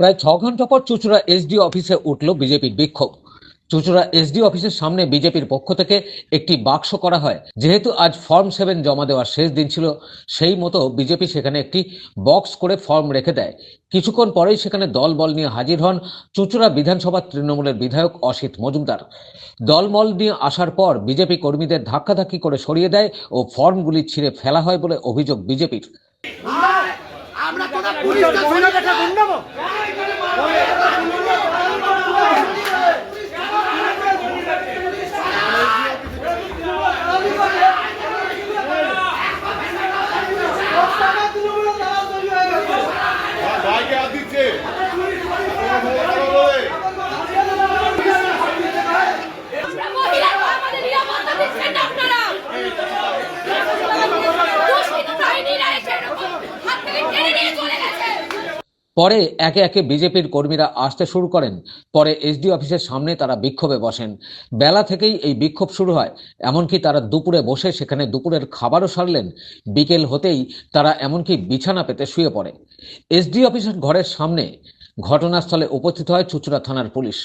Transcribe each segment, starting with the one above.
প্রায় 6 ঘন্টা পর চুঁচুড়া এসডি অফিসে উঠল বিজেপির বিক্ষোভ। চুঁচুড়া এসডি অফিসের সামনে বিজেপির পক্ষ থেকে একটি বাক্স করা হয়। যেহেতু আজ ফর্ম 7 জমা দেওয়ার শেষ দিন ছিল, সেই মতো বিজেপি সেখানে একটি বক্স করে ফর্ম রেখে দেয়। কিছুক্ষণ পরেই সেখানে দলবল নিয়ে হাজির হন চুঁচুড়া বিধানসভার তৃণমূলের বিধায়ক অসিত মজুমদার। দলবল নিয়ে আসার পর বিজেপি কর্মীদের ধাক্কাধাক্কি করে সরিয়ে দেয় ও ফর্মগুলি ছিঁড়ে ফেলা হয় বলে অভিযোগ বিজেপির। পরে একে একে বিজেপির কর্মীরা আসতে শুরু করেন। পরে এসডি অফিসের সামনে তারা বিক্ষোভে বসেন। বেলা থেকেই এই বিক্ষোভ শুরু হয়, এমনকি তারা দুপুরে বসে সেখানে দুপুরের খাবারও সারলেন। বিকেল হতেই তারা এমনকি বিছানা পেতে শুয়ে পড়ে। এসডি অফিসের ঘরের সামনে ঘটনাস্থলে উপস্থিত হয় চুঁচুড়া থানার পুলিশ।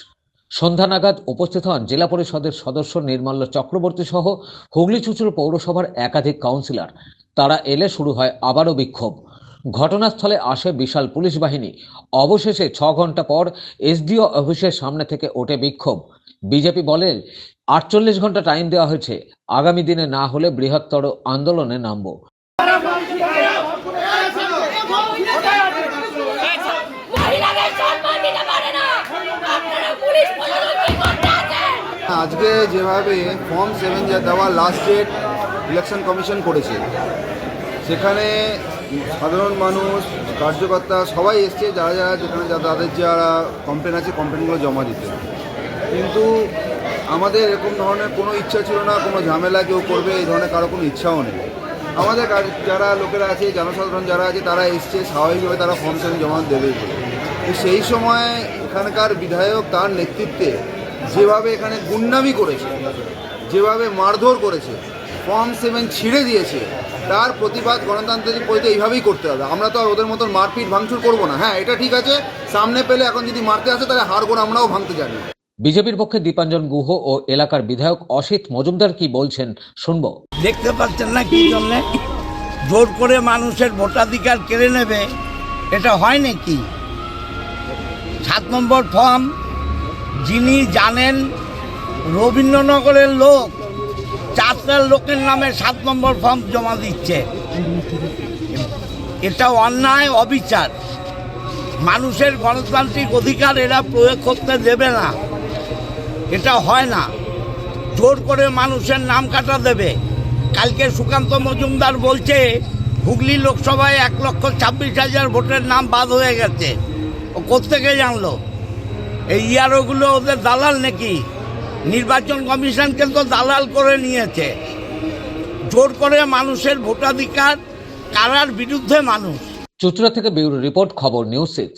সন্ধ্যা নাগাদ উপস্থিত হন জেলা পরিষদের সদস্য নির্মল্য চক্রবর্তী সহ হুগলি চুঁচুড়া পৌরসভার একাধিক কাউন্সিলর। তারা এলে শুরু হয় আবারও বিক্ষোভ। ঘটনাস্থলে আসে বিশাল পুলিশ বাহিনী। অবশেষে 6 ঘন্টা পর এসডিও অফিসের সামনে থেকে ওঠে বিক্ষোভ। বিজেপি বলে 48 ঘন্টা টাইম দেওয়া হয়েছে, আগামী দিনে না হলে বৃহত্তর আন্দোলনে নামব। আজকে যেভাবে ফর্ম 7 যা দেওয়া লাস্ট ডেট ইলেকশন কমিশন করেছে, সেখানে সাধারণ মানুষ, কার্যকর্তা সবাই এসছে, যারা যারা যেখানে তাদের যারা কমপ্লেন আছে কমপ্লেনগুলো জমা দিতে। কিন্তু আমাদের এরকম ধরনের কোনো ইচ্ছা ছিল না, কোনো ঝামেলা কেউ করবে এই ধরনের কারো কোনো ইচ্ছাও নেই। আমাদের যারা লোকেরা আছে, জনসাধারণ যারা আছে, তারা এসছে স্বাভাবিকভাবে, তারা ফর্ম 7 জমা দেবে বলে। তো সেই সময় এখানকার বিধায়ক তার নেতৃত্বে যেভাবে এখানে গুন্ডামি করেছে, যেভাবে মারধর করেছে, ফর্ম 7 ছিঁড়ে দিয়েছে, তার প্রতিবাদ গণতান্ত্রিক পদ্ধতি এইভাবেই করতে হবে। আমরা তো আর ওদের মতন মারপিট ভাঙচুর করবো না। হ্যাঁ, এটা ঠিক আছে, সামনে পেলে এখন যদি মারতে আসে তাহলে হাড়গোড় আমরাও ভাঙতে জানি। বিজেপির পক্ষে দীপাঞ্জন গুহ ও এলাকার বিধায়ক অসিত মজুমদার কি বলছেন শুনবো। দেখতে পাচ্ছেন না কি জন্য জোর করে মানুষের ভোটাধিকার কেড়ে নেবে? এটা হয় নাকি? 7 নম্বর ফর্ম, যিনি জানেন রবীন্দ্রনগরের লোক 4 লোকের নামে 7 নম্বর ফর্ম জমা দিচ্ছে, এটা অন্যায়, অবিচার। মানুষের গণতান্ত্রিক অধিকার এরা প্রয়োগ করতে দেবে না, এটা হয় না। জোর করে মানুষের নাম কাটা দেবে। কালকে সুকান্ত মজুমদার বলছে হুগলি লোকসভায় 1,26,000 ভোটের নাম বাদ হয়ে গেছে। ও কোত্থেকে জানলো? এই ইয়ারোগুলো ওদের দালাল নাকি? নির্বাচন কমিশনকে তো দালাল করে নিয়েছে। জোর করে মানুষের ভোটাধিকার কারার বিরুদ্ধে মানুষ। চুঁচুড়া থেকে ব্যুরো রিপোর্ট, খবর নিউজ 6।